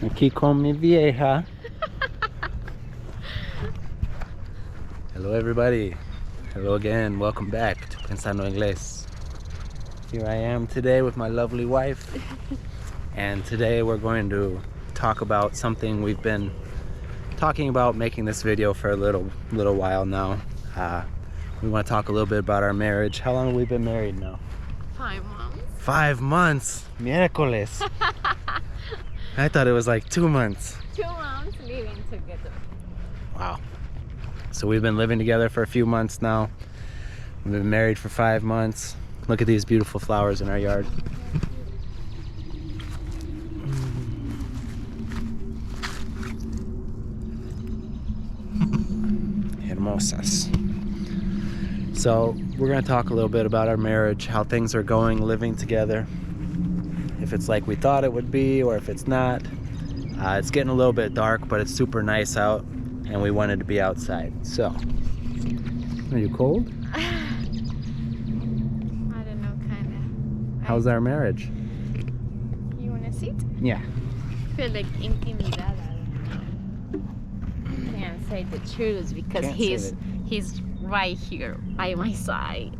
Aquí con mi vieja. Hello everybody. Hello again. Welcome back to Pensando Inglés. Here I am today with my lovely wife. And today we're going to talk about something we've been talking about making this video for a little while now. We want to talk a little bit about our marriage. How long have we been married now? 5 months. 5 months. Miércoles. I thought it was like 2 months. 2 months living together. Wow. So we've been living together for a few months now. We've been married for 5 months. Look at these beautiful flowers in our yard. Hermosas. So we're going to talk a little bit about our marriage, how things are going living together, if it's like we thought it would be or if it's not. It's getting a little bit dark, but it's super nice out and we wanted to be outside. So, are you cold? I don't know, kind of. How's our marriage? You want to sit? Yeah. I feel like intimidada. Can't say the truth because Can't say he's right here by my side.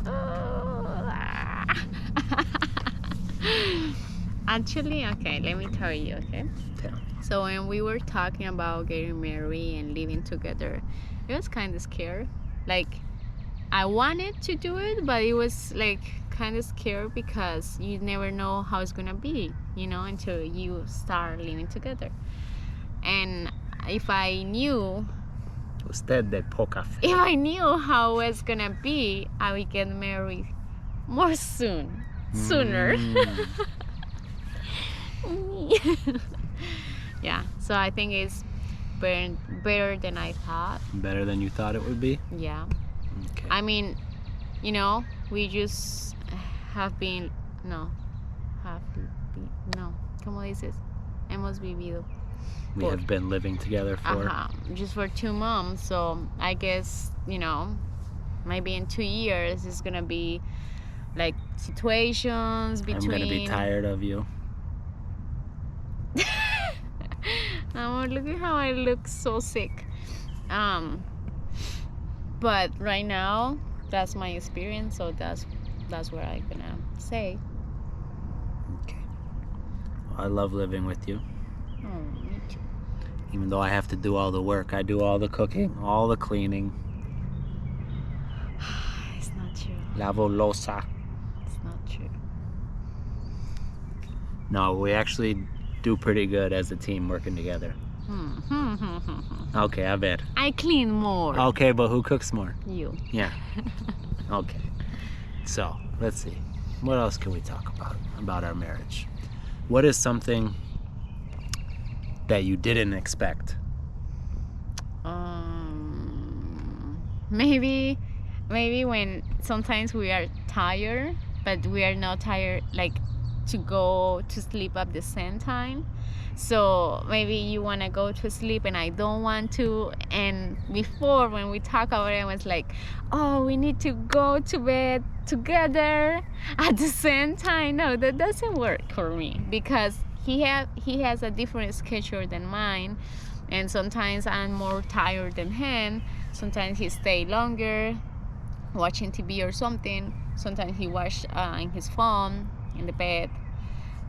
Actually, okay, let me tell you, okay? Tell. So when we were talking about getting married and living together, it was kind of scary. Like, I wanted to do it, but it was like kind of scary because you never know how it's gonna be, you know, until you start living together. And if I knew Usted de poca fe. if I knew how it's gonna be, I would get married more sooner. Yeah, so I think it's better than I thought. Better than you thought it would be? Yeah. Okay. I mean, you know, we just ¿cómo dices? Hemos vivido. We have been living together for... Just for 2 months, so I guess, you know, maybe in 2 years it's gonna be like situations between... I'm gonna be tired of you. Oh, look at how I look so sick. But right now, that's my experience, so that's what I'm gonna say. Okay. Well, I love living with you. Oh, me too. Even though I have to do all the work, I do all the cooking, all the cleaning. It's not true. Lavo losa. It's not true. No, we actually do pretty good as a team working together. Okay, I bet. I clean more. Okay, but who cooks more? You. Yeah. Okay. So, let's see. What else can we talk about our marriage? What is something that you didn't expect? Maybe when sometimes we are tired, but we are not tired like to go to sleep at the same time. So maybe you want to go to sleep and I don't want to, and before when we talk about it, I was like, oh, we need to go to bed together at the same time. No, that doesn't work for me because he has a different schedule than mine, and sometimes I'm more tired than him. Sometimes he stay longer watching TV or something. Sometimes he watch in his phone in the bed,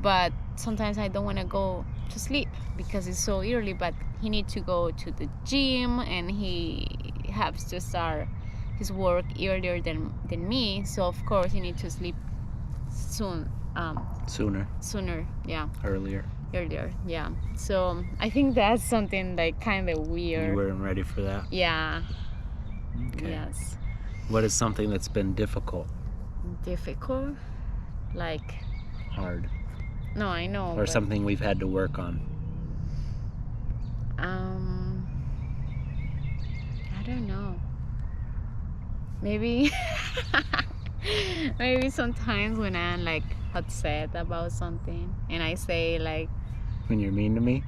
but sometimes I don't want to go to sleep because it's so early, but he needs to go to the gym and he has to start his work earlier than me, so of course he needs to sleep sooner, yeah. Earlier, yeah. So I think that's something like kind of weird. You weren't ready for that? Yeah. Okay. Yes. What is something that's been difficult? Difficult? Like... Hard. No, I know. Or something we've had to work on? I don't know. Maybe sometimes when I'm like upset about something and I say like... When you're mean to me?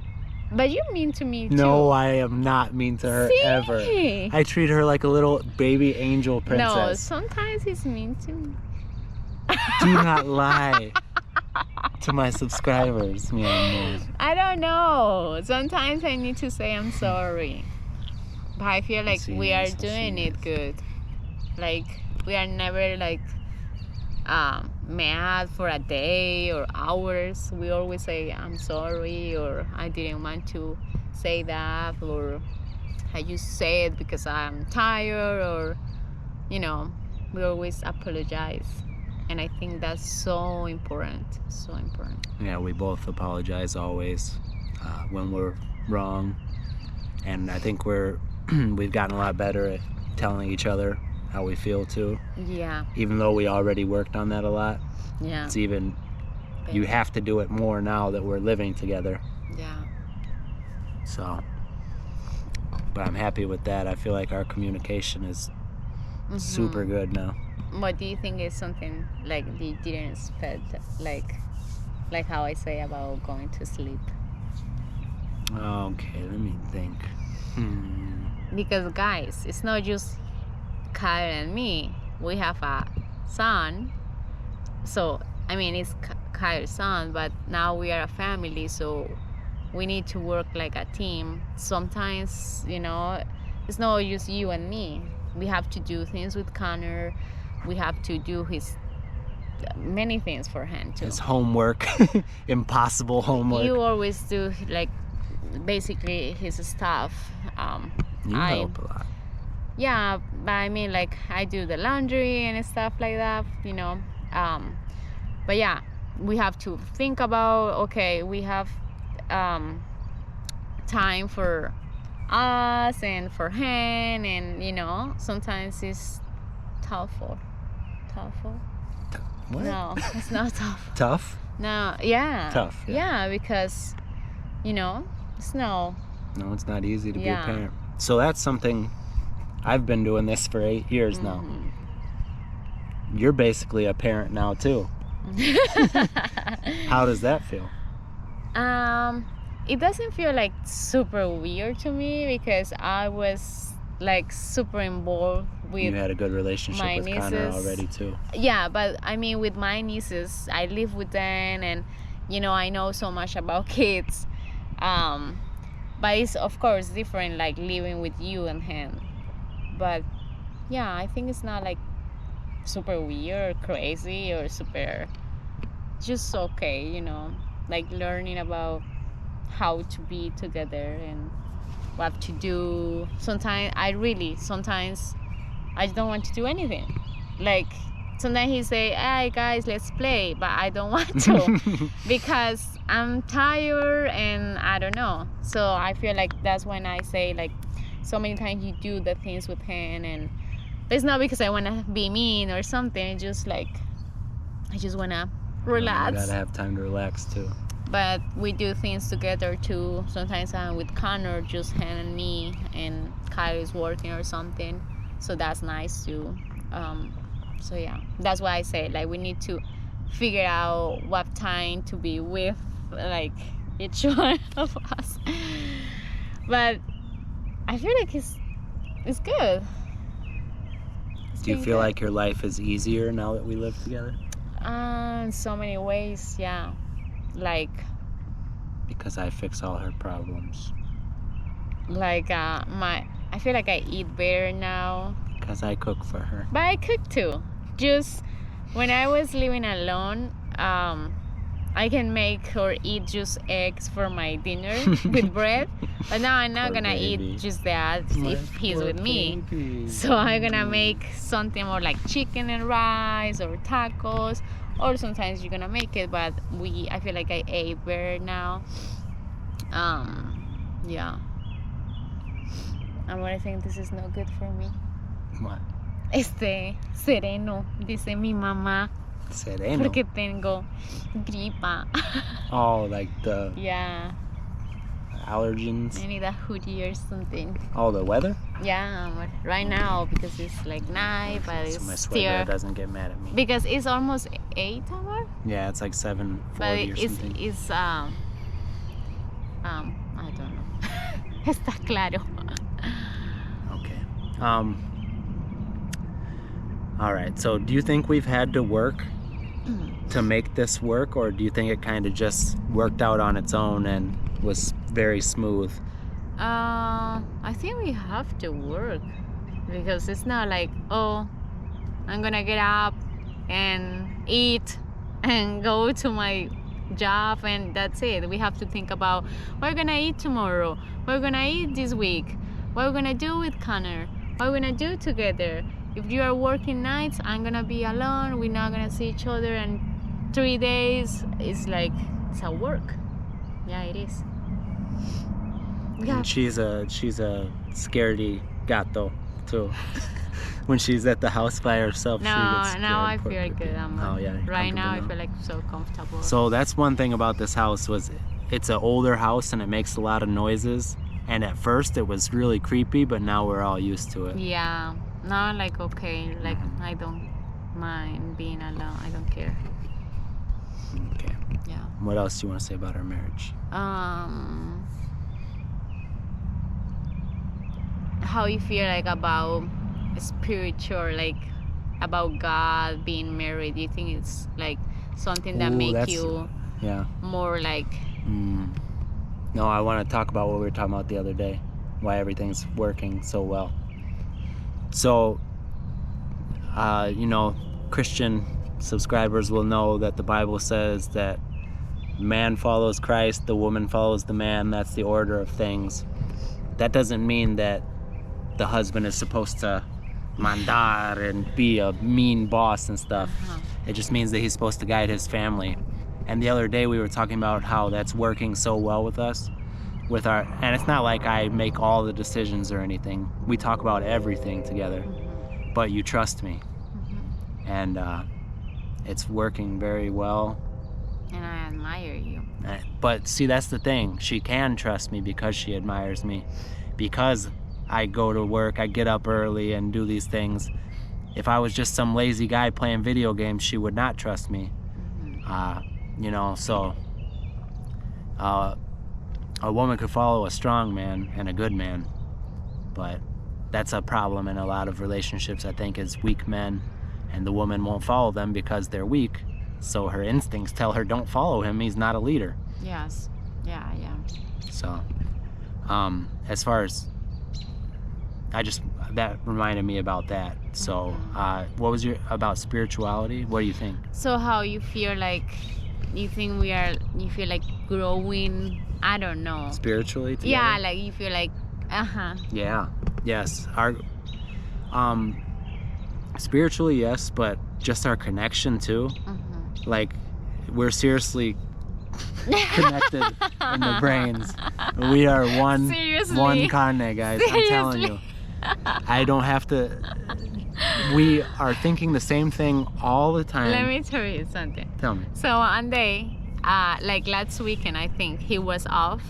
But you're mean to me too. No, I am not mean to her ever. I treat her like a little baby angel princess. No, sometimes he's mean to me. Do not lie. to my subscribers, mi amor? I don't know. Sometimes I need to say I'm sorry. But I feel like we are doing it good. Like we are never like mad for a day or hours. We always say I'm sorry, or I didn't want to say that, or I just say it because I'm tired, or we always apologize. And I think that's so important. Yeah, we both apologize always when we're wrong, and I think we've gotten a lot better at telling each other how we feel too. Yeah. Even though we already worked on that a lot. Yeah. It's even you have to do it more now that we're living together. Yeah. So, but I'm happy with that. I feel like our communication is super good now. What do you think is something like you didn't expect, like how I say about going to sleep? Okay, let me think. Because guys, it's not just Kyle and me. We have a son. So, I mean, it's Kyle's son, but now we are a family, so we need to work like a team. Sometimes, it's not just you and me. We have to do things with Connor. We have to do his many things for him too. His homework, impossible homework. You always do like basically his stuff. You help a lot. Yeah, but I mean, like I do the laundry and stuff like that, But yeah, we have to think about, okay, we have time for us and for him, and sometimes it's tough. What? No, it's not tough. Tough? No, yeah. Tough. Yeah, because it's No, it's not easy to be a parent. So that's something. I've been doing this for 8 years now. You're basically a parent now too. How does that feel? It doesn't feel like super weird to me because I was like super involved with. You had a good relationship my with nieces. Connor already too. Yeah, but I mean with my nieces, I live with them, and I know so much about kids. But it's of course different, like living with you and him. But yeah, I think it's not like super weird or crazy or super, just okay, like learning about how to be together and what to do. Sometimes I don't want to do anything. Like sometimes he say, hey guys, let's play, but I don't want to because I'm tired and I don't know. So I feel like that's when I say, like, so many times you do the things with him, and it's not because I want to be mean or something. It's just like I just want to relax. You gotta have time to relax too. But we do things together too. Sometimes I'm with Connor, just him and me, and Kyle is working or something, so that's nice too. So yeah, that's why I say, like, we need to figure out what time to be with, like, each one of us. But I feel like it's good. Do you feel like your life is easier now that we live together? In so many ways, yeah. Like, because I fix all her problems. Like I feel like I eat better now. Because I cook for her. But I cook too. Just when I was living alone, I can make or eat just eggs for my dinner with bread. But now I'm not gonna eat just that if he's with me. So I'm gonna make something more like chicken and rice or tacos, or sometimes you're gonna make it. But I feel like I ate better now. Yeah. And what I think this is not good for me. What? Sereno, dice mi mamá. Sereno? Porque tengo gripa. Oh, like the Yeah. allergens? I need a hoodie or something. Oh, the weather? Yeah, but right now because it's like night, but it's So my still sweater doesn't get mad at me. because it's almost 8 hours. Yeah, it's like 7:40 But or something. it's I don't know. Está claro. Okay. All right. So, do you think we've had to work to make this work, or do you think it kind of just worked out on its own and was very smooth? I think we have to work, because it's not like, oh, I'm gonna get up and eat and go to my job and that's it. We have to think about what we're gonna eat tomorrow, what we're gonna eat this week, what we're gonna do with Connor, what we're gonna do together. If you are working nights, I'm gonna be alone, we're not gonna see each other in 3 days. It's like, it's a work. Yeah, it is. Yeah. And she's a scaredy gato too. When she's at the house by herself, she gets scared. Now I feel good. Right now I comfortable feel like so comfortable. So that's one thing about this house, was it's an older house and it makes a lot of noises, and at first it was really creepy, but now we're all used to it. Yeah, now I'm like, okay, like I don't mind being alone, I don't care. Okay. Yeah. What else do you want to say about our marriage? How you feel like about spiritual, like about God, being married? Do you think it's like something that make you more like No, I want to talk about what we were talking about the other day, why everything's working so well. So Christian subscribers will know that the Bible says that man follows Christ, the woman follows the man. That's the order of things. That doesn't mean that the husband is supposed to mandar and be a mean boss and stuff. It just means that he's supposed to guide his family. And the other day we were talking about how that's working so well with us, and it's not like I make all the decisions or anything. We talk about everything together, but you trust me. And it's working very well. And I admire you. But see, that's the thing. She can trust me because she admires me. Because I go to work, I get up early and do these things. If I was just some lazy guy playing video games, she would not trust me. So a woman could follow a strong man and a good man. But that's a problem in a lot of relationships, I think, is weak men. And the woman won't follow them because they're weak. So her instincts tell her, don't follow him, he's not a leader. Yes. Yeah. So, as far as, that reminded me about that. So, what was about spirituality? What do you think? So how you feel like, you feel like growing, I don't know. Spiritually together? Yeah, like you feel like, Yeah, yes. Spiritually, yes, but just our connection too. Like, we're seriously connected in the brains. We are one carne, guys. Seriously? I'm telling you. I don't have to. We are thinking the same thing all the time. Let me tell you something. Tell me. So one day, like last weekend, I think he was off,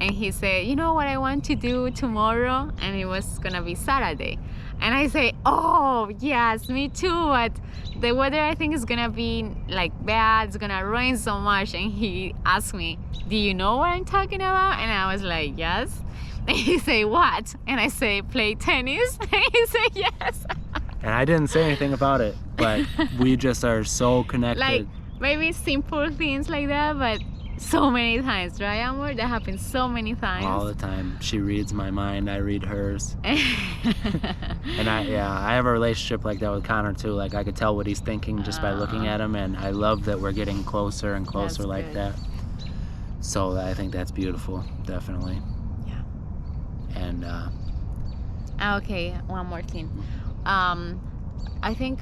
and he said, you know what I want to do tomorrow? And it was gonna be Saturday. And I say, oh yes, me too, but the weather I think is gonna be like bad, it's gonna rain so much. And he asked me, do you know what I'm talking about? And I was like, yes. And he say, what? And I say, play tennis. And he said, yes. And I didn't say anything about it, but we just are so connected. Like, maybe simple things like that, but so many times, right, Amor? That happens so many times. All the time. She reads my mind, I read hers. And I have a relationship like that with Connor too. Like, I could tell what he's thinking just by looking at him, and I love that we're getting closer and closer like that. So I think that's beautiful, definitely. Yeah. And okay, one more thing. I think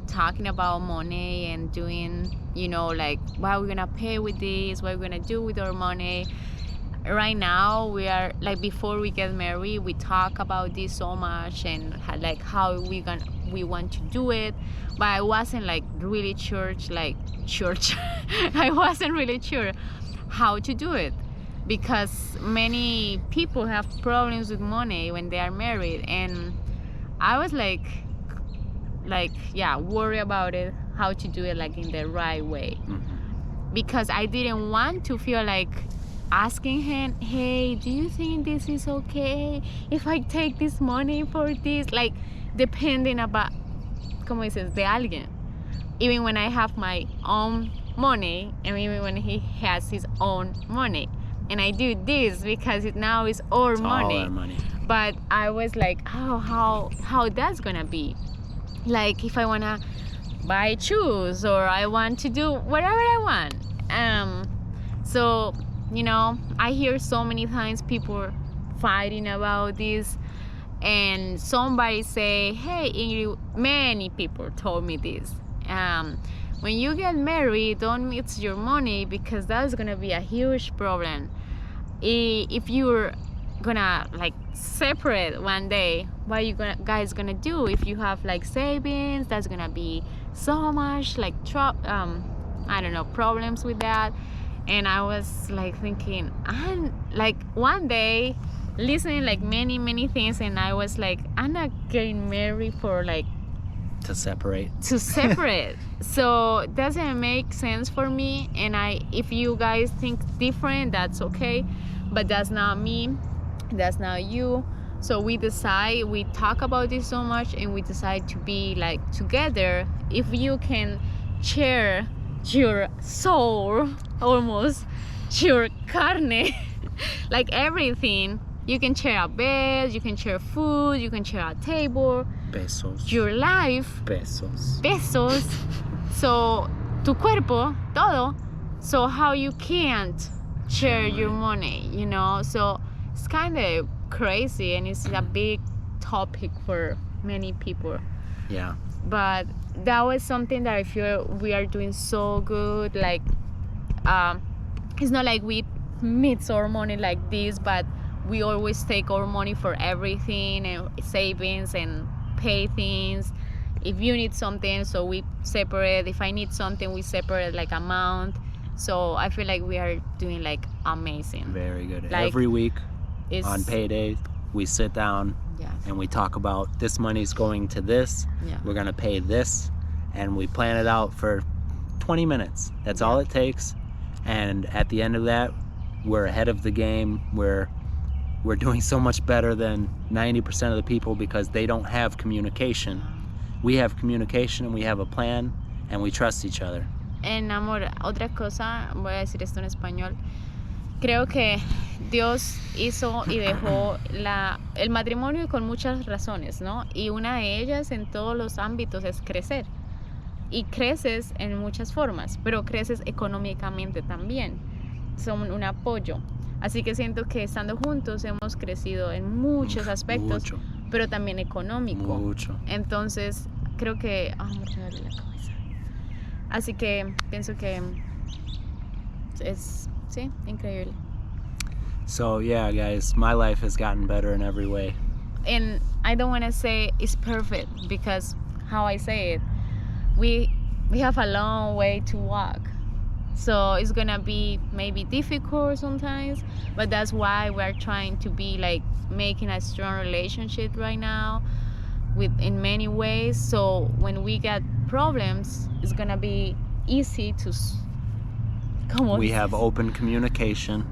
talking about money and doing, like what we're gonna pay with this, what we're gonna do with our money. Right now, we are like, before we get married, we talk about this so much and like how we want to do it. But I wasn't like really church. I wasn't really sure how to do it, because many people have problems with money when they are married, and I was worry about it, how to do it like in the right way. Because I didn't want to feel like asking him, hey, do you think this is okay if I take this money for this? Like, depending about, como dices, de alguien. even when I have my own money, and even when he has his own money. And I do this because now it's our money. All our money. But I was like, oh, how that's gonna be? Like if I wanna buy shoes or I want to do whatever I want. So I hear so many times people fighting about this, and somebody say, hey Ingrid, many people told me this. When you get married, don't mix your money because that's gonna be a huge problem. If you're gonna like separate one day, what are you guys gonna do? If you have like savings, that's gonna be so much like I don't know, problems with that. And I was like thinking, I'm like one day listening like many things, and I was like, I'm not getting married for like to separate. So it doesn't make sense for me. And if you guys think different, that's okay, but that's not me, that's not you. So we talk about this so much, and we decide to be like together. If you can share your soul, almost your carne, like everything, you can share a bed, you can share food, you can share a table, Pesos. your life, Pesos. So tu cuerpo, todo. So how you can't share your money, so it's kind of crazy, and it's a big topic for many people. Yeah. But that was something that I feel we are doing so good. Like it's not like we mix our money like this, but we always take our money for everything, and savings, and pay things. If you need something, so we separate. If I need something, we separate like amount. So I feel like we are doing like amazing. Very good. Like, every week on payday, we sit down and we talk about this money's going to this. Yeah. We're gonna pay this, and we plan it out for 20 minutes. That's all it takes. And at the end of that, we're ahead of the game. We're doing so much better than 90% of the people because they don't have communication. We have communication, and we have a plan, and we trust each other. En amor, otra cosa, voy a decir esto en español. Creo que Dios hizo y dejó el matrimonio con muchas razones, ¿no? Y una de ellas en todos los ámbitos es crecer. Y creces en muchas formas, pero creces económicamente también. Son un apoyo. Así que siento que estando juntos hemos crecido en muchos aspectos, pero también económico. Mucho. Entonces, creo que... me duele la cabeza. Así que pienso que es, sí, increíble. So yeah, guys, my life has gotten better in every way. And I don't want to say it's perfect, because how I say it, we have a long way to walk. So it's gonna be maybe difficult sometimes, but that's why we're trying to be like making a strong relationship right now in many ways. So when we get problems, it's gonna be easy to we have open communication.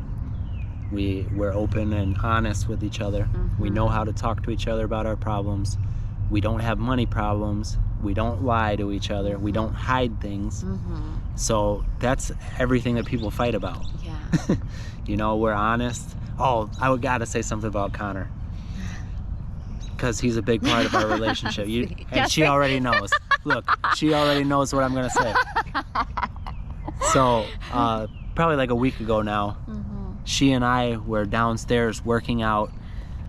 We're open and honest with each other. We know how to talk to each other about our problems. We don't have money problems. We don't lie to each other. We don't hide things. So that's everything that people fight about. Yeah. We're honest. Oh, I gotta say something about Connor, because he's a big part of our relationship. And she already knows. Look, she already knows what I'm gonna say. So probably like a week ago now, she and I were downstairs working out,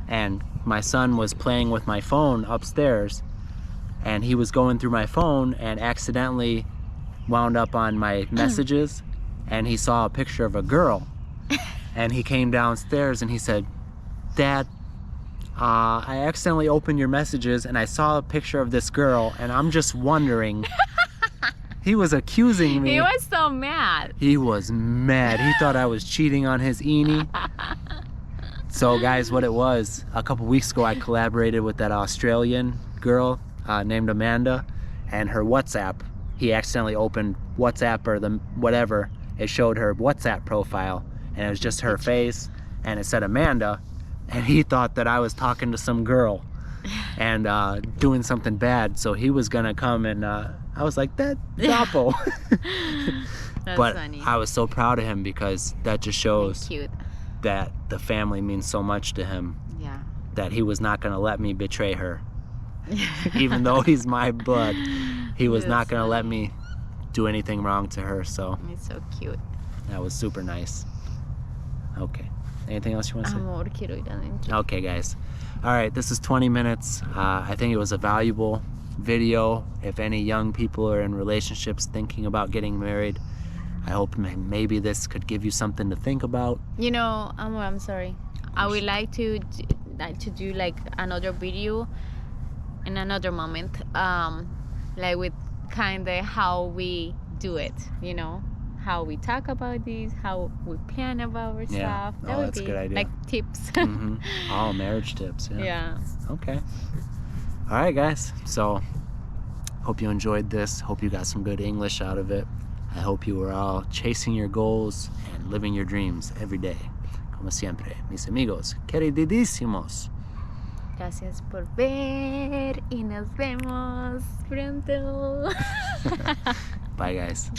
and my son was playing with my phone upstairs, and he was going through my phone and accidentally wound up on my messages, and he saw a picture of a girl, and he came downstairs and he said, "Dad, I accidentally opened your messages and I saw a picture of this girl, and I'm just wondering." He was accusing me. He was so mad. He was mad. He thought I was cheating on his Eni. So guys, what it was, a couple weeks ago I collaborated with that Australian girl named Amanda, and her WhatsApp, he accidentally opened WhatsApp or whatever, it showed her WhatsApp profile, and it was just her face, and it said Amanda, and he thought that I was talking to some girl and doing something bad. So he was gonna come and I was like, that Dapo. That's But funny. I was so proud of him because that just shows Cute. that the family means so much to him, Yeah. that he was not going to let me betray her. Even though he's my blood, he was not That's going to let funny. me do anything wrong to her. So It's so cute. that was super nice. Okay. Anything else you want to say? Amor, quiero ir adentro. Okay, guys. All right, this is 20 minutes. I think it was a valuable video. If any young people are in relationships thinking about getting married, I hope maybe this could give you something to think about. You know, Amor, I'm sorry. I would like to do like another video in another moment, like with kind of how we do it, you know, how we talk about this, how we plan about our Yeah. stuff. Oh, That would that's a be good idea. like tips. Mm-hmm. All marriage tips. Yeah. Yeah. Okay. All right, guys. So, hope you enjoyed this. Hope you got some good English out of it. I hope you were all chasing your goals and living your dreams every day. Como siempre, mis amigos, queridísimos. Gracias por ver y nos vemos pronto. Bye, guys.